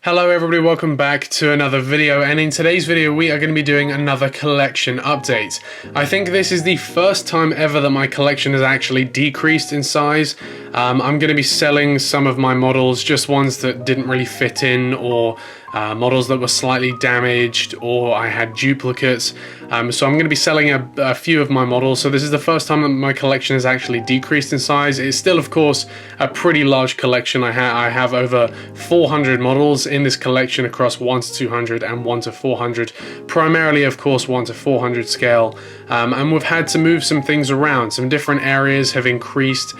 Hello everybody, welcome back to another video, and in today's video we are going to be doing another collection update. I think this is the first time ever that my collection has actually decreased in size. I'm going to be selling some of my models, just ones that didn't really fit in, or models that were slightly damaged, or I had duplicates. So I'm going to be selling a few of my models. So this is the first time that my collection has actually decreased in size. It's still, of course, a pretty large collection. I have over 400 models in this collection across 1 to 200 and 1 to 400, primarily, of course, 1 to 400 scale. And we've had to move some things around. Some different areas have increased,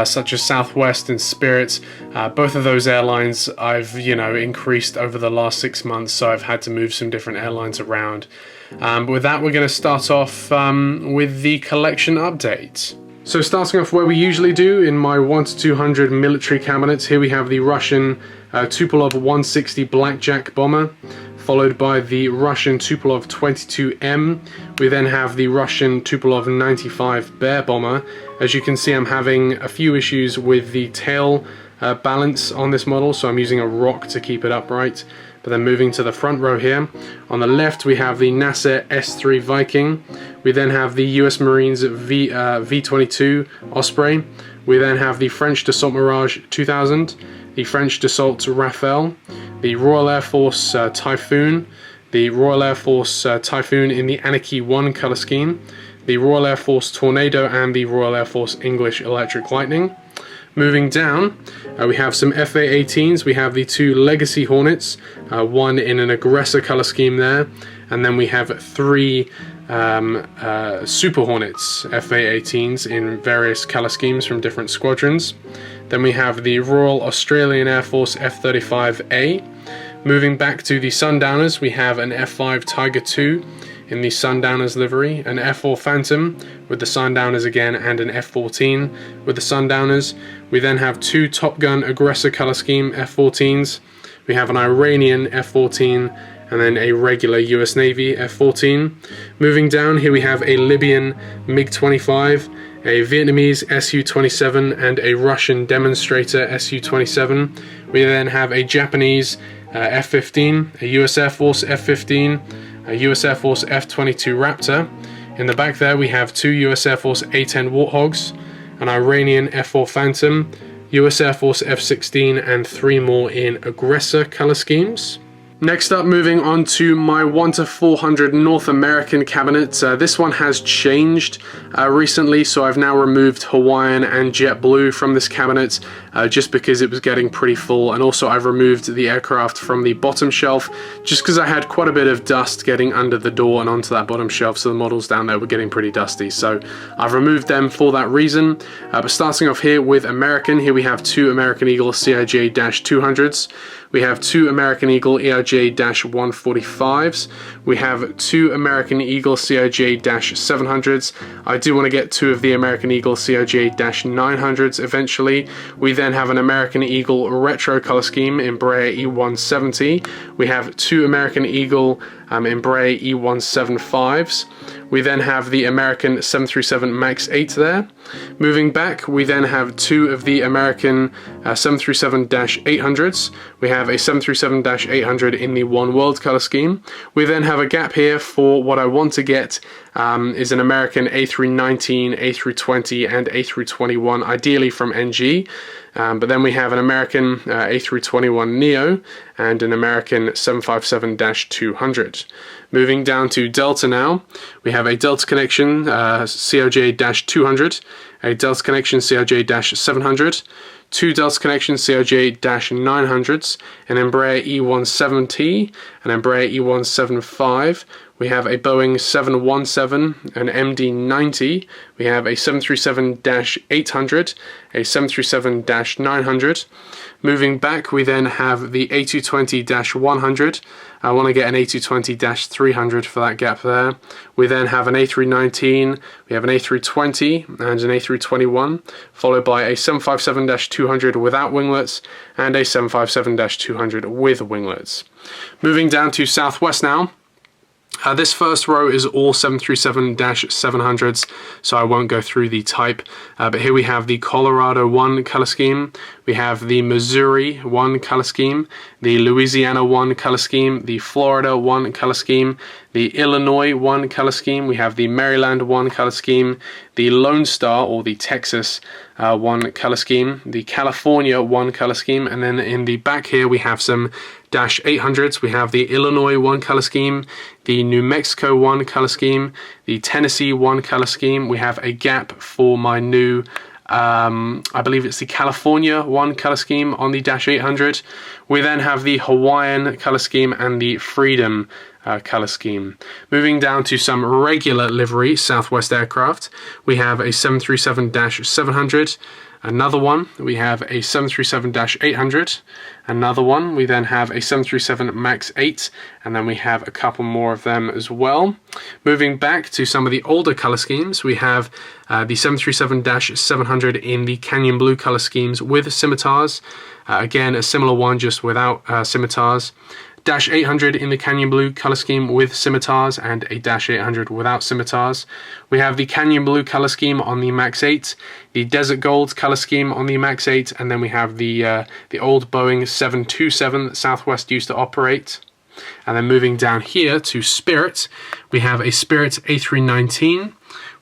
such as Southwest and Spirit. Both of those airlines I've, increased over the last 6 months, so I've had to move some different airlines around. But with that, we're going to start off with the collection update. So starting off where we usually do, in my 1 to 200 military cabinets, here we have the Russian Tupolev 160 Blackjack bomber, followed by the Russian Tupolev 22M. We then have the Russian Tupolev 95 Bear bomber. As you can see, I'm having a few issues with the tail balance on this model, so I'm using a rock to keep it upright. But then moving to the front row here, on the left we have the NASA S3 Viking. We then have the US Marines V22 Osprey. We then have the French Dassault Mirage 2000, the French Dassault Rafale, the Royal Air Force Typhoon, the Royal Air Force Typhoon in the Anarchy 1 color scheme, the Royal Air Force Tornado, and the Royal Air Force English Electric Lightning. Moving down, we have some FA-18s. We have the two Legacy Hornets, one in an Aggressor color scheme there, and then we have three Super Hornets FA-18s in various color schemes from different squadrons. Then we have the Royal Australian Air Force F-35A. Moving back to the Sundowners, we have an F-5 Tiger II in the Sundowners livery, an F-4 Phantom with the Sundowners again, and an F-14 with the Sundowners. We then have two Top Gun Aggressor color scheme F-14s. We have an Iranian F-14 and then a regular US Navy F-14. Moving down, here we have a Libyan MiG-25, a Vietnamese Su-27, and a Russian demonstrator Su-27. We then have a Japanese F-15, a US Air Force F-15, a US Air Force F-22 Raptor. In the back there we have two US Air Force A-10 Warthogs, an Iranian F-4 Phantom, US Air Force F-16, and three more in Aggressor color schemes. Next up, moving on to my 1 to 400 North American cabinet. This one has changed recently, so I've now removed Hawaiian and JetBlue from this cabinet just because it was getting pretty full, and also I've removed the aircraft from the bottom shelf just because I had quite a bit of dust getting under the door and onto that bottom shelf, so the models down there were getting pretty dusty, so I've removed them for that reason. But starting off here with American, here we have two American Eagle CIJ-200s. We have two American Eagle ERJ-145s. We have two American Eagle CIJ-700s. I do want to get two of the American Eagle CIJ-900s eventually. We then have an American Eagle retro color scheme Embraer E170. We have two American Eagle Embraer E175s. We then have the American 737 MAX 8 there. Moving back, we then have two of the American 737-800s. We have a 737-800 in the One World color scheme. We then have a gap here for what I want to get is an American A319, A320, and A321, ideally from NG. But then we have an American A321neo and an American 757-200. Moving down to Delta now, we have a Delta Connection CRJ-200, a Delta Connection CRJ-700, two Delta Connection CRJ-900s, an Embraer E170, an Embraer E175. We have a Boeing 717, an MD-90. We have a 737-800, a 737-900. Moving back, we then have the A220-100. I want to get an A220-300 for that gap there. We then have an A319, we have an A320 and an A321, followed by a 757-200 without winglets and a 757-200 with winglets. Moving down to Southwest now. This first row is all 737-700s, so I won't go through the type, but here we have the Colorado 1 color scheme, We have the Missouri 1 color scheme, the Louisiana 1 color scheme, the Florida 1 color scheme, the Illinois 1 color scheme. We have the Maryland 1 color scheme, the Lone Star or the Texas 1 color scheme, the California 1 color scheme, and then in the back here we have some Dash 800s. We have the Illinois 1 color scheme, the New Mexico 1 color scheme, the Tennessee 1 color scheme. We have a gap for my new I believe it's the California 1 color scheme on the Dash 800. We then have the Hawaiian color scheme and the Freedom color scheme. Moving down to some regular livery Southwest aircraft, we have a 737-700, another one. We have a 737-800, another one. We then have a 737 MAX 8, and then we have a couple more of them as well. Moving back to some of the older color schemes, we have the 737-700 in the Canyon Blue color schemes with scimitars. Again, a similar one, just without scimitars. Dash 800 in the Canyon Blue color scheme with scimitars, and a Dash 800 without scimitars. We have the Canyon Blue color scheme on the MAX 8, the Desert Gold color scheme on the MAX 8, and then we have the old Boeing 727 that Southwest used to operate. And then moving down here to Spirit, we have a Spirit A319.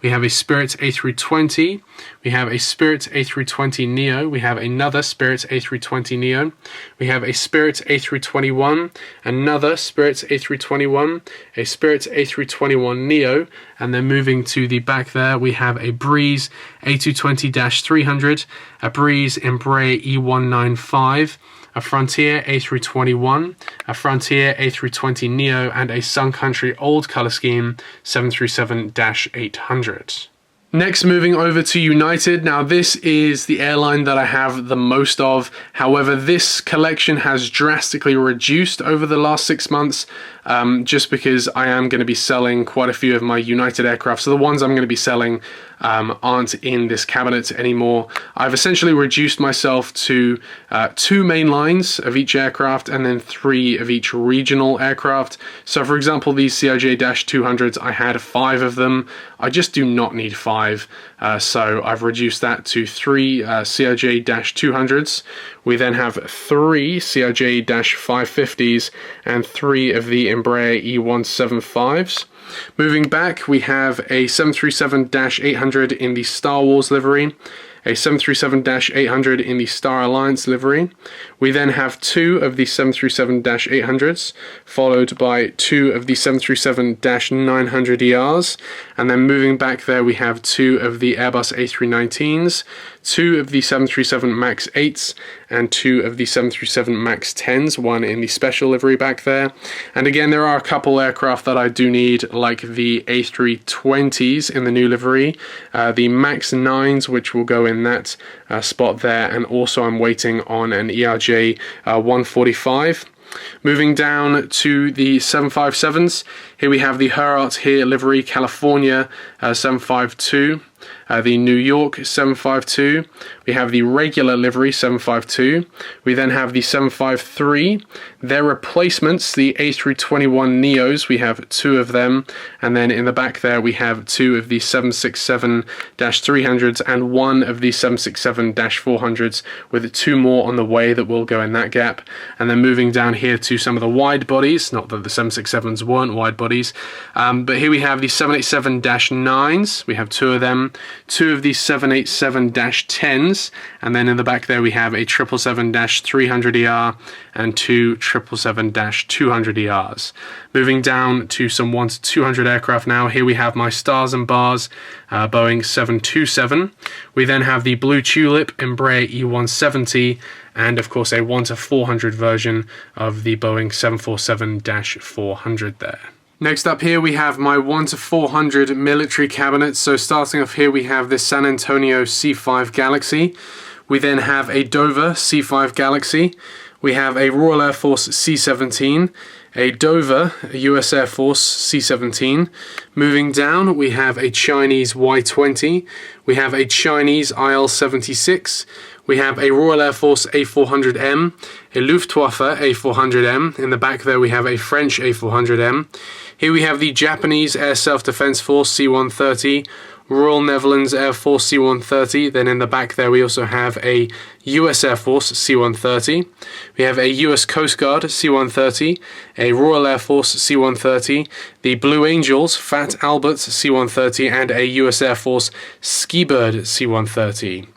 We have a Spirit A320, we have a Spirit A320neo, we have another Spirit A320neo, we have a Spirit A321, another Spirit A321, a Spirit A321neo, and then moving to the back there, we have a Breeze A220-300, a Breeze Embraer E195, a Frontier A321, a Frontier A320neo, and a Sun Country Old Color Scheme 737-800. Next, moving over to United. Now, this is the airline that I have the most of. However, this collection has drastically reduced over the last 6 months, just because I am going to be selling quite a few of my United aircraft. So the ones I'm going to be selling aren't in this cabinet anymore. I've essentially reduced myself to 2 main lines of each aircraft and then 3 of each regional aircraft. So for example, these CRJ-200s, I had 5 of them. I just do not need 5. So I've reduced that to 3 CRJ-200s. We then have 3 CRJ-550s and 3 of the Embraer E175s. Moving back, we have a 737-800 in the Star Wars livery, a 737-800 in the Star Alliance livery. We then have 2 of the 737-800s, followed by 2 of the 737-900ERs, and then moving back there we have 2 of the Airbus A319s, 2 of the 737 MAX 8s, and 2 of the 737 MAX 10s, one in the special livery back there. And again, there are a couple aircraft that I do need, like the A320s in the new livery, the MAX 9s, which will go in that spot there, and also I'm waiting on an ERJ 145. Moving down to the 757s, here we have the Herat here livery California 752, the New York 752, we have the regular livery 752, we then have the 753, their replacements, the A321neos, we have 2 of them, and then in the back there we have 2 of the 767-300s and 1 of the 767-400s, with 2 more on the way that will go in that gap. And then moving down here to some of the wide bodies, not that the 767s weren't wide bodies, but here we have the 787-9s, we have 2 of them, 2 of the 787-10s, and then in the back there we have a 777-300ER and 2 777-200ERs. Moving down to some 1 to 200 aircraft now, here we have my Stars and Bars Boeing 727. We then have the Blue Tulip Embraer E170, and of course a 1 to 400 version of the Boeing 747-400 there. Next up here we have my 1 to 400 military cabinets. So starting off here we have this San Antonio C5 Galaxy. We then have a Dover C5 Galaxy. We have a Royal Air Force C-17, a Dover US Air Force C-17. Moving down, we have a Chinese Y-20. We have a Chinese IL-76. We have a Royal Air Force A400M, a Luftwaffe A400M. In the back there we have a French A400M. Here we have the Japanese Air Self-Defense Force C-130, Royal Netherlands Air Force C-130. Then in the back there we also have a US Air Force C-130. We have a US Coast Guard C-130, a Royal Air Force C-130, the Blue Angels Fat Albert C-130, and a US Air Force Skybird C-130.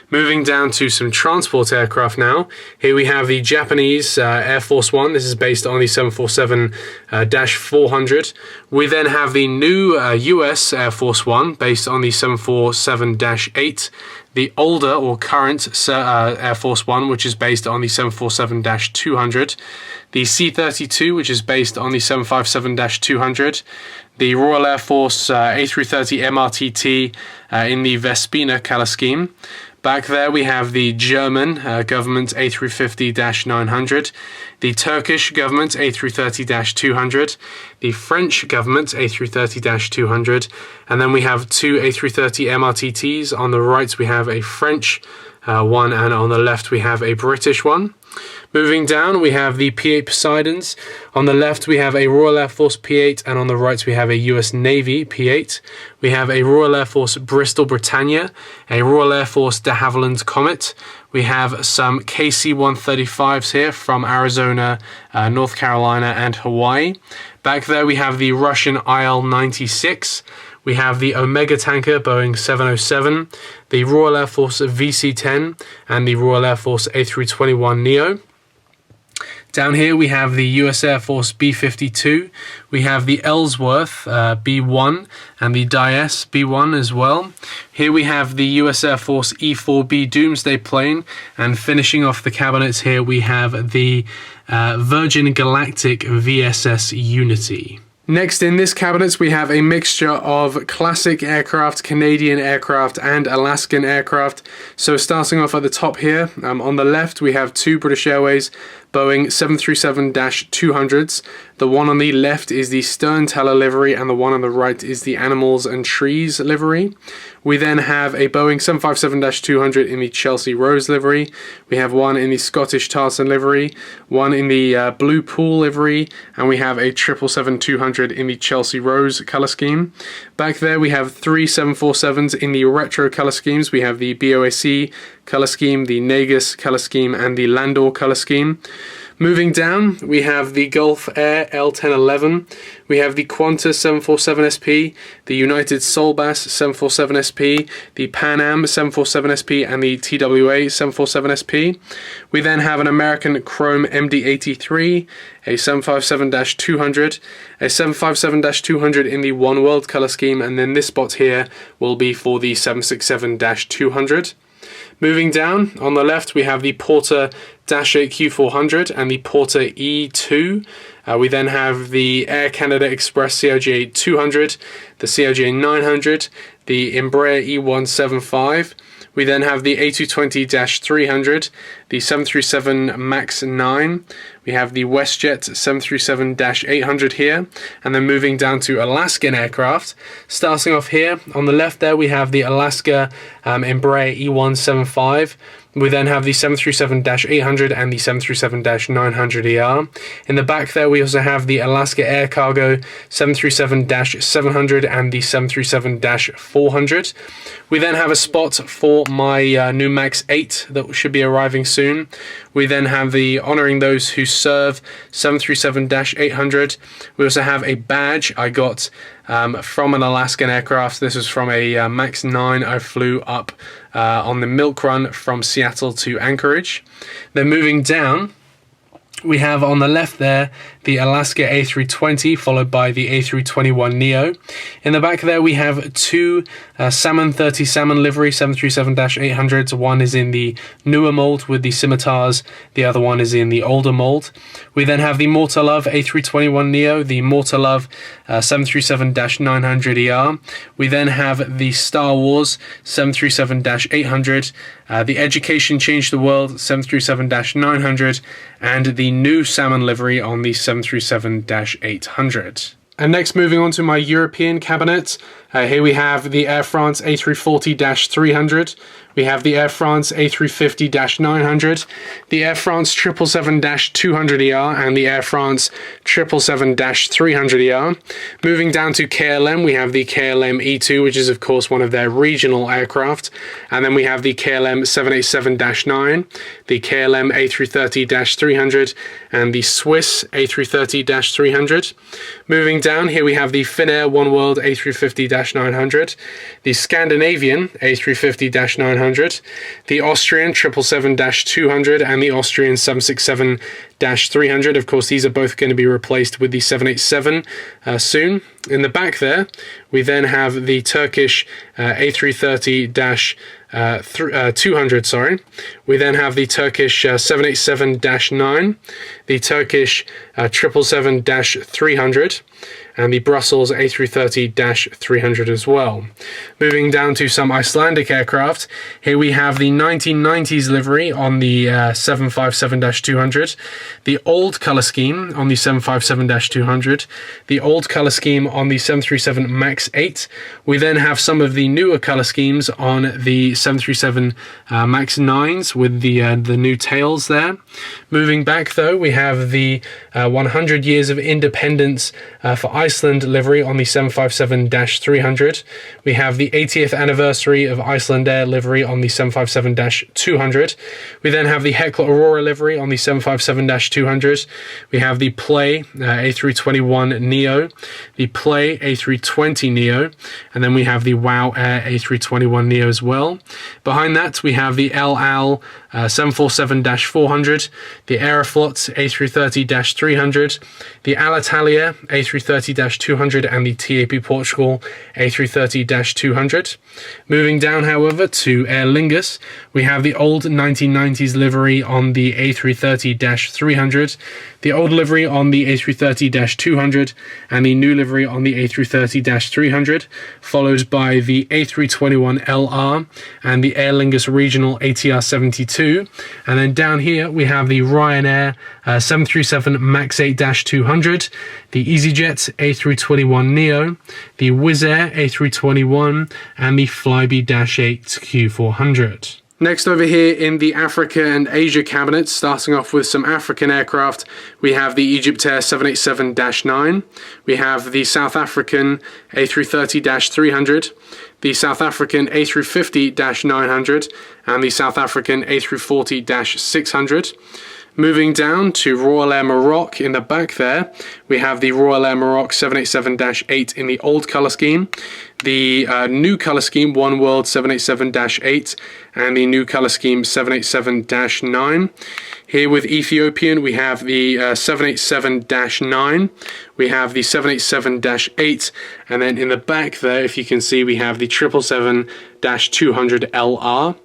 Moving down to some transport aircraft now. Here we have the Japanese Air Force One. This is based on the 747-400. We then have the new US Air Force One based on the 747-8. The older or current Air Force One, which is based on the 747-200. The C-32, which is based on the 757-200. The Royal Air Force A330 MRTT in the Vespina color scheme. Back there we have the German government A350-900, the Turkish government A330-200, the French government A330-200, and then we have two A330 MRTTs. On the right we have a French one, and on the left we have a British one. Moving down, we have the P-8 Poseidons. On the left, we have a Royal Air Force P-8, and on the right, we have a US Navy P-8. We have a Royal Air Force Bristol Britannia, a Royal Air Force de Havilland Comet. We have some KC-135s here from Arizona, North Carolina, and Hawaii. Back there, we have the Russian IL-96. We have the Omega tanker Boeing 707, the Royal Air Force VC-10, and the Royal Air Force A321neo. Down here we have the US Air Force B-52, we have the Ellsworth B-1 and the Dias B-1 as well. Here we have the US Air Force E-4B Doomsday plane, and finishing off the cabinets here we have the Virgin Galactic VSS Unity. Next in this cabinet we have a mixture of classic aircraft, Canadian aircraft, and Alaskan aircraft. So starting off at the top here, on the left we have two British Airways Boeing 737-200s. The one on the left is the Stern Teller livery, and the one on the right is the Animals and Trees livery. We then have a Boeing 757-200 in the Chelsea Rose livery. We have one in the Scottish Tartan livery, one in the Blue Pool livery, and we have a 777-200 in the Chelsea Rose colour scheme. Back there we have three 747s in the retro colour schemes. We have the BOAC colour scheme, the Nagus colour scheme, and the Landor colour scheme. Moving down, we have the Gulf Air L1011, we have the Qantas 747SP, the United Solbass 747SP, the Pan Am 747SP, and the TWA 747SP. We then have an American Chrome MD-83, a 757-200, a 757-200 in the One World colour scheme, and then this spot here will be for the 767-200. Moving down, on the left we have the Porter Dash 8 Q400 and the Porter E2. We then have the Air Canada Express CRJ 200, the CRJ 900, the Embraer E175. We then have the A220-300, the 737 MAX 9. We have the WestJet 737-800 here, and then moving down to Alaskan aircraft. Starting off here, on the left there we have the Alaska Embraer E175. We then have the 737-800 and the 737-900ER. In the back there we also have the Alaska Air Cargo 737-700 and the 737-400. We then have a spot for my new MAX 8 that should be arriving soon. We then have the Honoring Those Who Serve 737-800. We also have a badge I got from an Alaskan aircraft. This was from a MAX 9 I flew up on the milk run from Seattle to Anchorage. Then moving down, we have on the left there the Alaska A320 followed by the A321neo. In the back there we have two Salmon 30 Salmon livery 737-800s. One is in the newer mold with the scimitars, the other one is in the older mold. We then have the Mortalove A321neo, the Mortalove 737-900ER. We then have the Star Wars 737-800, the Education Changed the World 737-900, and the new Salmon livery on the 737-800. And next, moving on to my European cabinet, Here we have the Air France A340-300. We have the Air France A350-900, the Air France 777-200ER, and the Air France 777-300ER. Moving down to KLM, we have the KLM E2, which is of course one of their regional aircraft. And then we have the KLM 787-9, the KLM A330-300, and the Swiss A330-300. Moving down, here we have the Finnair Oneworld A350-900, the Scandinavian A350-900, the Austrian 777-200, and the Austrian 767-300. Of course, these are both going to be replaced with the 787 soon. In the back there, we then have the Turkish A330-200, We then have the Turkish 787-9, the Turkish 777-300, and the Brussels A330-300 as well. Moving down to some Icelandic aircraft, here we have the 1990s livery on the 757-200, the old colour scheme on the 757-200, the old colour scheme on the 737 MAX 8. We then have some of the newer colour schemes on the 737 MAX 9s with the new tails there. Moving back though, we have the 100 years of independence for Iceland livery on the 757-300. We have the 80th anniversary of Iceland Air livery on the 757-200. We then have the Hekla Aurora livery on the 757-200. We have the Play A321neo, the Play A320neo, and then we have the WOW Air A321neo as well. Behind that, we have the El Al 747-400, the Aeroflot A330-300, the Alitalia A330-200, and the TAP Portugal A330-200. Moving down, however, to Aer Lingus, we have the old 1990s livery on the A330-300, the old livery on the A330-200, and the new livery on the A330-300, followed by the A321LR and the Aer Lingus Regional ATR 72. And then down here we have the Ryanair 737 MAX 8-200, the EasyJet A321neo, the Wizz Air A321, and the Flybe-8 Q400. Next, over here in the Africa and Asia cabinet, starting off with some African aircraft, we have the Egyptair 787-9, we have the South African A330-300, the South African A350-900, and the South African A340-600. Moving down to Royal Air Maroc in the back there, we have the Royal Air Maroc 787-8 in the old colour scheme, the new colour scheme Oneworld 787-8, and the new colour scheme 787-9. Here with Ethiopian, we have the 787-9, we have the 787-8, and then in the back there, if you can see, we have the 777-200LR.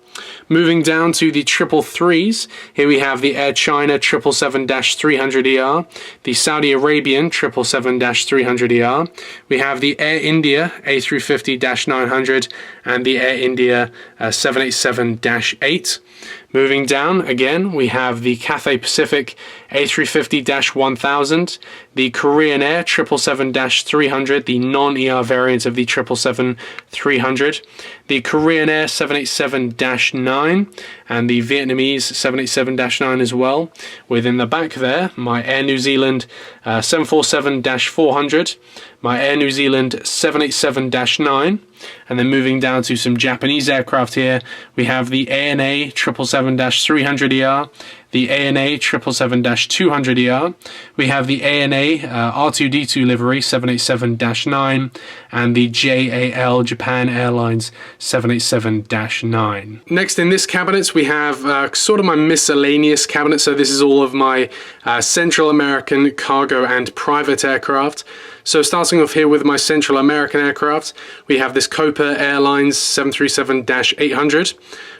Moving down to the 333s, here we have the Air China 777-300ER, the Saudi Arabian 777-300ER, we have the Air India A350-900, and the Air India 787-8. Moving down again, we have the Cathay Pacific A350-1000, the Korean Air 777-300, the non-ER variant of the 777-300, the Korean Air 787-9, and the Vietnamese 787-9 as well. Within the back there, my Air New Zealand 747-400, my Air New Zealand 787-9, and then moving down to some Japanese aircraft here, we have the ANA 777-300ER, the ANA 777-200ER, we have the ANA R2D2 livery 787-9, and the JAL Japan Airlines 787-9. Next in this cabinet we have sort of my miscellaneous cabinet, so this is all of my Central American cargo and private aircraft. So starting off here with my Central American aircraft, we have this Copa Airlines 737-800.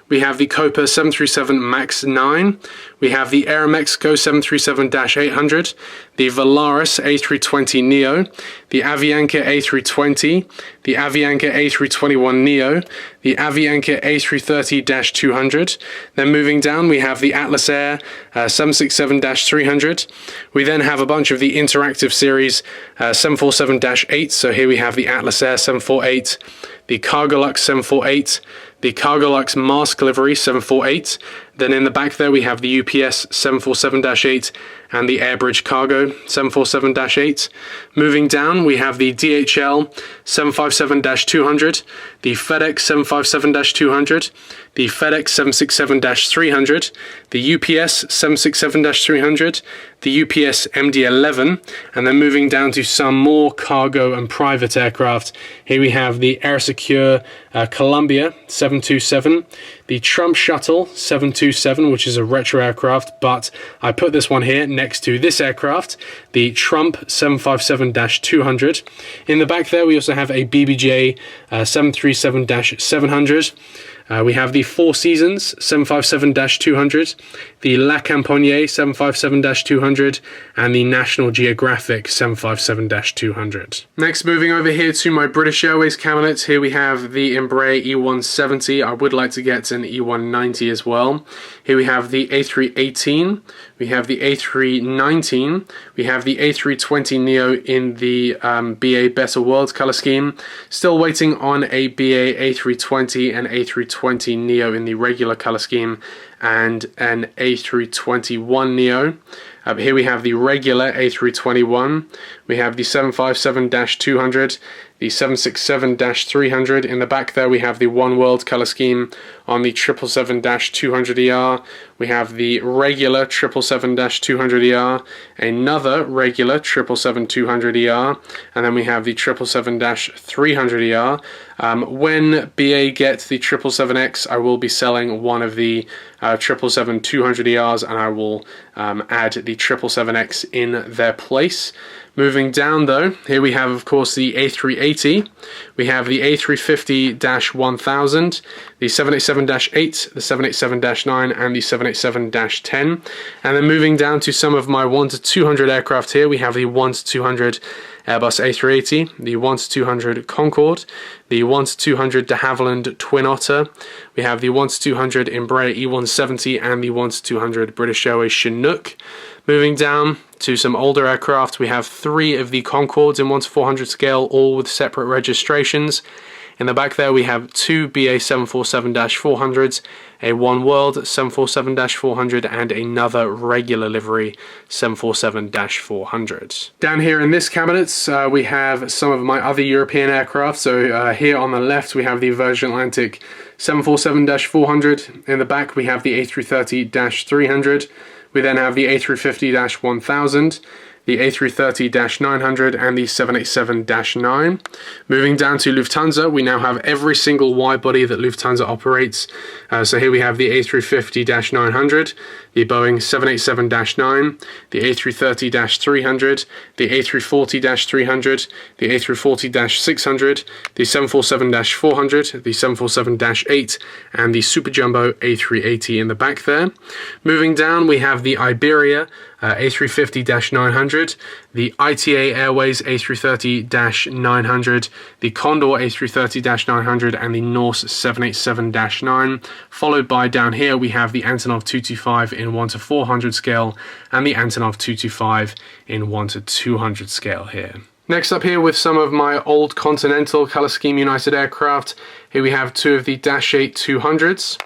we have the Copa 737 MAX 9, we have the Aeromexico 737-800, the Volaris A320neo, the Avianca A320, the Avianca A321neo, the Avianca A330-200. Then moving down, we have the Atlas Air 767-300. We then have a bunch of the interactive series 747-8. So here we have the Atlas Air 748, the Cargolux 748, the Cargolux Mask Livery 748. Then in the back there we have the UPS 747-8 and the Airbridge Cargo 747-8. Moving down we have the DHL 757-200, the FedEx 757-200, the FedEx 767-300, the UPS 767-300, the UPS MD-11, and then moving down to some more cargo and private aircraft. Here we have the Air Secure Columbia 727, the Trump Shuttle 727, which is a retro aircraft, but I put this one here next to this aircraft, the Trump 757-200. In the back there we also have a BBJ 737-700. We have the Four Seasons 757-200, the La Campogne 757-200, and the National Geographic 757-200. Next, moving over here to my British Airways cabinet, here we have the Embraer E170. I would like to get an E190 as well. Here we have the A318, we have the A319, we have the A320neo in the BA Better World color scheme. Still waiting on a BA A320 and A320neo in the regular color scheme, and an A321neo. Here we have the regular A321, we have the 757-200, the 767-300. In the back there we have the One World color scheme on the 777-200ER. We have the regular 777-200ER, another regular 777-200ER, and then we have the 777-300ER. When BA gets the 777X, I will be selling one of the 777-200ERs, and I will add the 777X in their place. Moving down though, here we have of course the A380, we have the A350-1000, the 787-8, the 787-9 and the 787-10. And then moving down to some of my 1-200 aircraft here, we have the 1-200 Airbus A380, the 1-200 Concorde, the 1-200 de Havilland Twin Otter, we have the 1-200 Embraer E170 and the 1-200 British Airways Chinook. Moving down to some older aircraft, we have 3 of the Concordes in 1-400 scale, all with separate registrations. In the back there we have 2 BA 747-400s, a One World 747-400 and another regular livery 747-400. Down here in this cabinet we have some of my other European aircraft. So here on the left we have the Virgin Atlantic 747-400, in the back we have the A330-300, we then have the A350-1000, the A330-900 and the 787-9. Moving down to Lufthansa, we now have every single wide body that Lufthansa operates. So here we have the A350-900, the Boeing 787-9, the A330-300, the A340-300, the A340-600, the 747-400, the 747-8, and the Super Jumbo A380 in the back there. Moving down, we have the Iberia A350-900, the ITA Airways A330-900, the Condor A330-900, and the Norse 787-9, followed by down here we have the Antonov 225 in 1-400 scale and the Antonov 225 in 1-200 scale here. Next up here with some of my old Continental Color Scheme United aircraft, here we have 2 of the Dash 8 200s.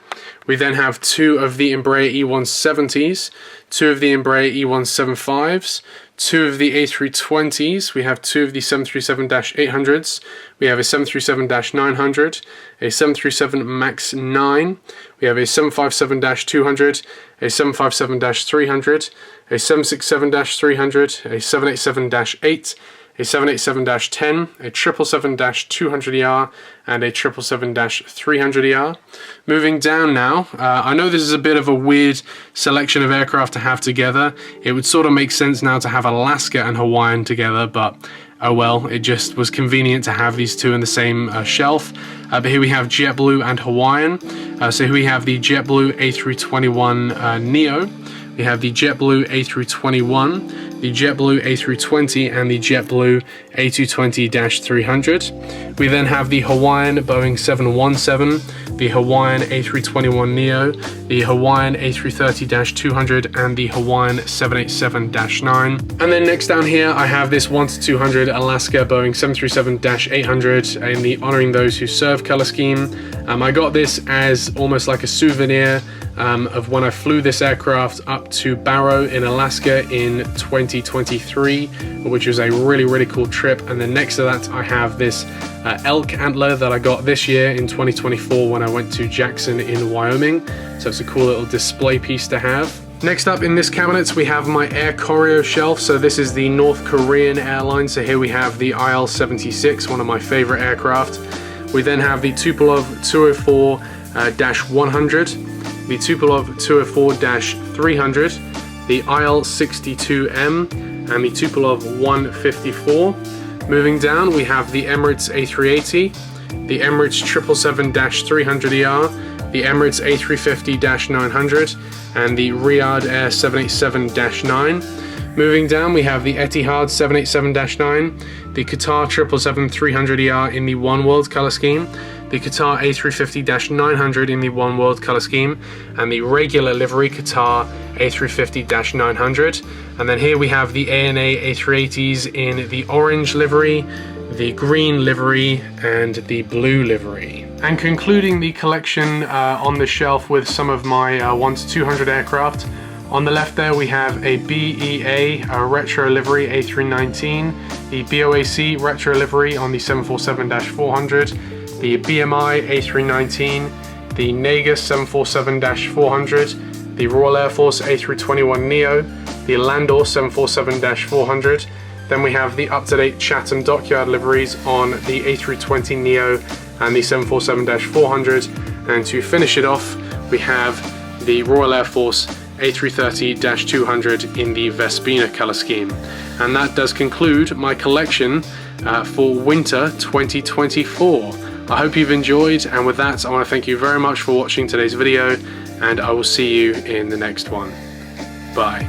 We then have 2 of the Embraer E170s, 2 of the Embraer E175s, 2 of the A320s, we have 2 of the 737-800s, we have a 737-900, a 737 MAX 9, we have a 757-200, a 757-300, a 767-300, a 787-8, a a 787-10, a 777-200ER, and a 777-300ER. Moving down now, I know this is a bit of a weird selection of aircraft to have together. It would sort of make sense now to have Alaska and Hawaiian together, but oh well, it just was convenient to have these two in the same shelf. But here we have JetBlue and Hawaiian. So here we have the JetBlue A321 Neo. We have the JetBlue A321, the JetBlue A320, and the JetBlue A220-300. We then have the Hawaiian Boeing 717, the Hawaiian A321 Neo, the Hawaiian A330-200, and the Hawaiian 787-9. And then next down here, I have this 1-200 Alaska Boeing 737-800 in the Honoring Those Who Serve color scheme. I got this as almost like a souvenir of when I flew this aircraft up to Barrow in Alaska in 2023, which was a really cool trip. And then next to that, I have this elk antler that I got this year in 2024 when I went to Jackson in Wyoming. So it's a cool little display piece to have. Next up in this cabinet, we have my Air Koryo shelf. So this is the North Korean airline. So here we have the IL-76, one of my favorite aircraft. We then have the Tupolev 204-100, the Tupolev 204-300, the IL-62M, and the Tupolev 154. Moving down, we have the Emirates A380, the Emirates 777-300ER, the Emirates A350-900, and the Riyadh Air 787-9. Moving down, we have the Etihad 787-9, the Qatar 777-300ER in the One World color scheme, the Qatar A350-900 in the One World color scheme, and the regular livery Qatar A350-900. And then here we have the ANA A380s in the orange livery, the green livery, and the blue livery. And concluding the collection on the shelf with some of my 1-200 aircraft. On the left there we have a BEA retro livery A319, the BOAC retro livery on the 747-400, the BMI A319, the Nagus 747-400, the Royal Air Force A321 Neo, the Landor 747-400. Then we have the up-to-date Chatham Dockyard liveries on the A320 Neo and the 747-400. And to finish it off, we have the Royal Air Force A330-200 in the Vespina color scheme. And that does conclude my collection for winter 2024. I hope you've enjoyed, and with that, I want to thank you very much for watching today's video, and I will see you in the next one. Bye.